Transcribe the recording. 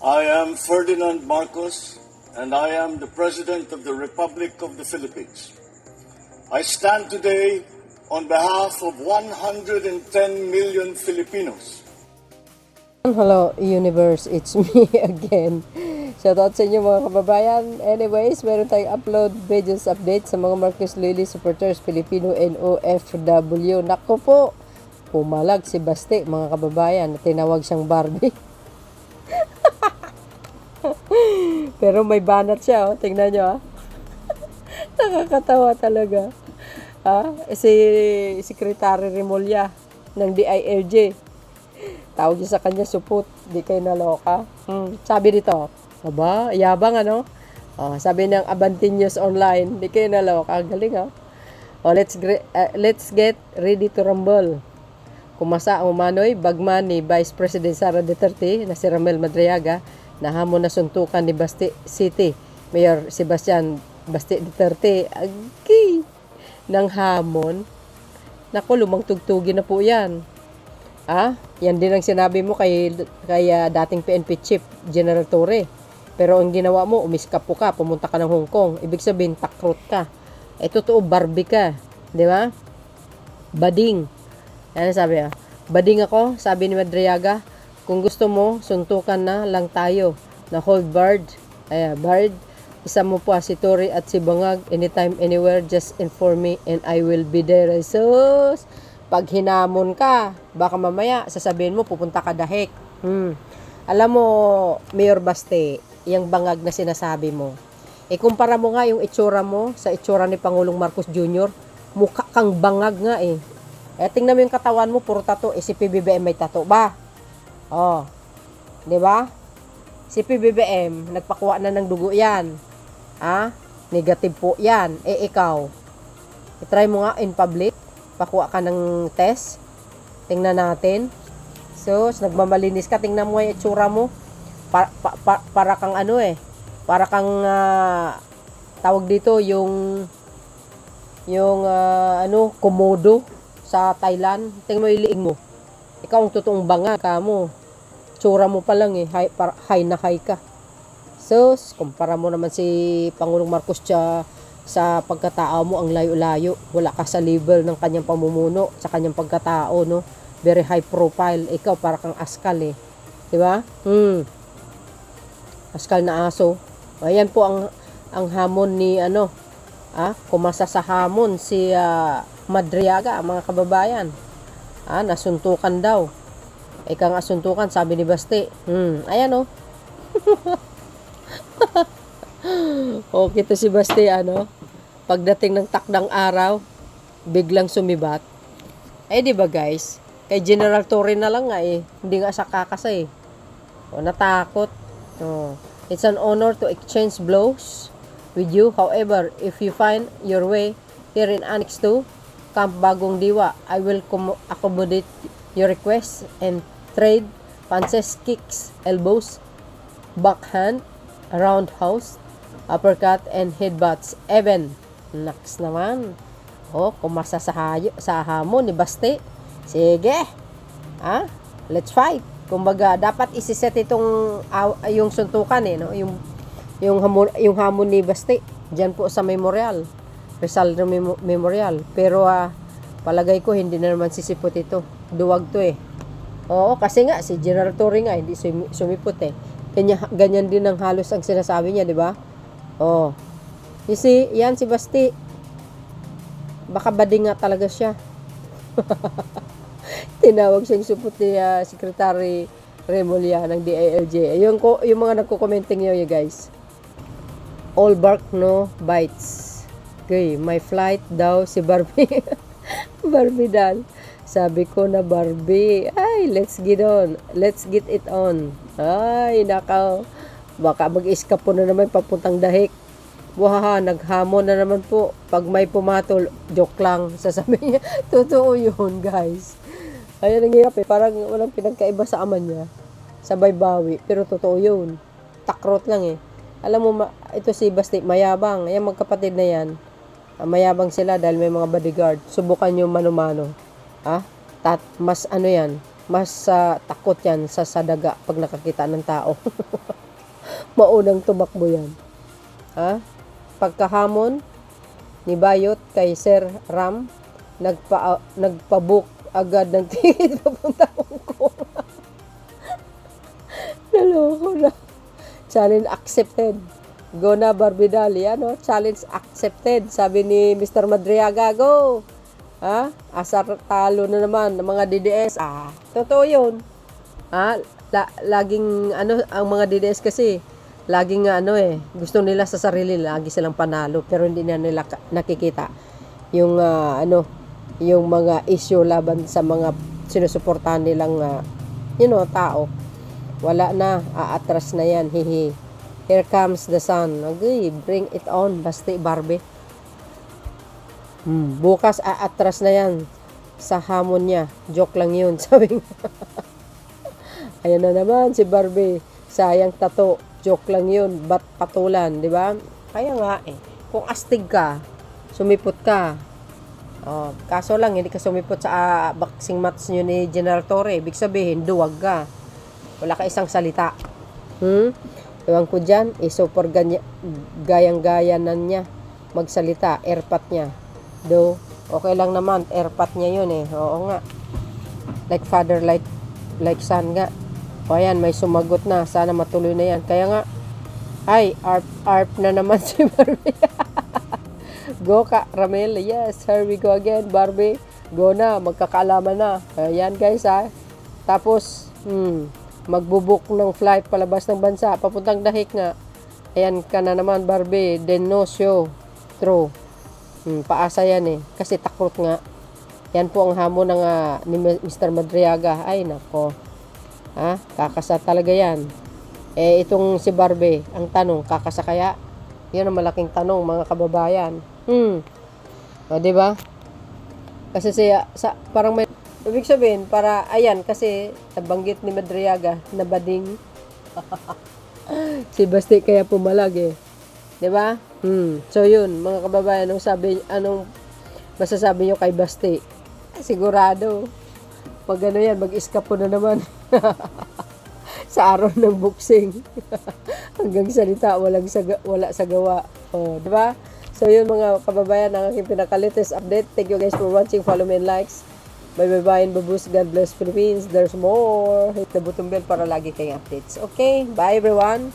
I am Ferdinand Marcos, and I am the President of the Republic of the Philippines. I stand today on behalf of 110 million Filipinos. Hello universe, it's me again. Shoutout sa inyo mga kababayan. Anyways, meron tayong upload videos update sa mga Marcos Lily supporters, Filipino and OFW. Naku po, pumalag si Basti mga kababayan. Tinawag siyang Barbie. Pero may banat siya, oh. Tingnan nyo, ah. Nakakatawa talaga. Si Secretary Remulla ng DILG. Tawag niya sa kanya supot. Di kayo naloka. Sabi dito, aba, yabang ano? Sabi ng Abante News Online, di kayo naloka. Galing, ah. Let's get ready to rumble. Kumasa ang umano'y bagman ni Vice President Sara Duterte na si Ramel Madriaga na hamon na suntukan ni Basti City Mayor Sebastian Basti Duterte. Agay! Ng hamon. Naku, lumang tugtugin na po yan. Yan din ang sinabi mo kay dating PNP Chief General Torre. Pero ang ginawa mo, umiskap po ka, pumunta ka ng Hong Kong. Ibig sabihin, takrot ka. Totoo, Barbie ka. Di ba? Bading. Ano sabi ah? Bading ako, sabi ni Madriaga. Kung gusto mo, suntukan na lang tayo. Na hold Bard. Bard. Isa mo pa si Torre at si Bangag. Anytime, anywhere, just inform me and I will be there. So, pag hinamon ka, baka mamaya sasabihin mo, pupunta ka dahik. Alam mo, Mayor Basti, yung Bangag na sinasabi mo. Kumpara mo nga yung itsura mo sa itsura ni Pangulong Marcos Jr. Mukha kang bangag nga eh. Tingnan mo yung katawan mo, puro tato. Si PBBM may tato ba? Di ba? Si PBBM, nagpakuha na ng dugo yan. Negative po yan. Ikaw, itry mo nga in public. Pakuha ka ng test. Tingnan natin. So, nagmamalinis ka. Tingnan mo yung itsura mo. Para kang ano eh. Para kang tawag dito yung komodo sa Thailand. Tingnan mo yung liig mo. Ikaw ang totoong banga ka mo. Itsura mo pa lang eh. High na high ka. So, kumpara mo naman si Pangulong Marcos sa pagkatao mo, ang layo-layo. Wala ka sa level ng kanyang pamumuno, sa kanyang pagkatao, no? Very high profile. Ikaw, para kang askal, eh. Diba? Askal na aso. Ayan po ang hamon ni, kumasa sa hamon si Madriaga, mga kababayan. Nasuntukan daw. Ika nga suntukan, sabi ni Basti. Ayan, oh. Okay to si Basti, pagdating ng takdang araw, biglang sumibat. Di ba guys? Kay General Torre na lang nga eh. Hindi nga sa kakasa eh. Natakot. It's an honor to exchange blows with you. However, if you find your way here in Annex 2, Camp Bagong Diwa, I will accommodate your requests and trade punches, kicks, elbows, backhand, roundhouse, uppercut, and headbutts. Even, next naman. Kumasa sa hamon ni Basti. Sige. Let's fight. Kumbaga, dapat isiset itong yung suntukan eh, no? Yung hamon ni Basti diyan po sa Memorial. Rizal Memorial. Pero palagay ko hindi na naman sisipot ito. Duwag to eh. Kasi nga si General Torre nga hindi sumipot eh. Ganyan din ang halos ang sinasabi niya, di ba? You see, yan si Basti. Baka bading nga talaga siya. Tinawag siyang supot ni Secretary Remulla ng DILG. Yung mga nagko-commenting nyo, you guys. All bark, no bites. Okay, my flight daw si Barbie. Barbie dal. Sabi ko na Barbie. Ay, let's get it on. Ay, nakaw. Baka mag-escape po na naman papuntang dahik. Naghamon na naman po. Pag may pumatol, joke lang. Sasabihin niya, totoo yun, guys. Ayan, ang hirap eh. Parang walang pinagkaiba sa ama niya. Sabay bawi. Pero totoo yun. Takrot lang eh. Alam mo, ito si Basti, mayabang. Ayan, magkapatid na yan. Mayabang sila dahil may mga bodyguard. Subukan nyo mano-mano. Mas yan. mas takot yan sa daga pag nakakita ng tao. Maunang tumakbo yan. Ha? Pagkahamon ni Bayot kay Sir Ram, nagpabook agad ng ticket papunta Hong Kong. Naloko na. Challenge accepted. Go na Barbidali, ano? Challenge accepted. Sabi ni Mr. Madriaga, go! Ha? Asar talo na naman ng mga DDS. Totoo yun. Ha? Laging, ano, ang mga DDS kasi, laging, gusto nila sa sarili, lagi silang panalo, pero hindi na nila nakikita yung, yung mga issue laban sa mga sinusuportahan nilang, tao. Wala na, aatras na yan, hihi. Here comes the sun. Okay, bring it on, Basti Barbie. Bukas aatras na yan sa hamon niya. Joke lang yun, sabi nga. Ayan na naman si Barbie. Sayang tato. Joke lang yun. Ba't patulan, di ba? Kaya nga kung astig ka, sumipot ka. Kaso lang, hindi ka sumipot sa boxing match nyo ni General Torre. Ibig sabihin, duwag ka. Wala ka isang salita. Ewan ko dyan, super gayang-gayanan niya magsalita, airpat niya. Do, okay lang naman, airpat niya yun Oo nga. Like father, like son nga. O yan, may sumagot na. Sana matuloy na yan. Kaya nga, ay, ARP na naman si Barbie. Go ka, Ramel. Yes, here we go again, Barbie. Go na, magkakaalaman na. Ayan guys Tapos, magbubuk ng flight palabas ng bansa, papuntang Dahik nga. Ayan ka na naman, Barbie. Then no show. True. Paasa yan kasi takot nga. Yan po ang hamon ng ni Mr. Madriaga. Ay nako. Kakasa talaga yan. Itong si Barbie, ang tanong, kakasa kaya? Yan ang malaking tanong, mga kababayan. Di ba? Kasi parang may ibig sabihin, para, ayan, kasi nabanggit ni Madriaga na bading si Basti kaya pumalag Di ba? So yun, mga kababayan, anong masasabi nyo kay Basti? Sigurado, pag yan, mag-iskapo na naman sa araw ng boxing. Hanggang salita, wala sa gawa. Di ba? So yun, mga kababayan, ang aking pinaka-latest update. Thank you guys for watching. Follow me and likes. Bye-bye and babus. God bless Philippines. There's more. Hit the button bell para lagi kayong updates. Okay? Bye everyone.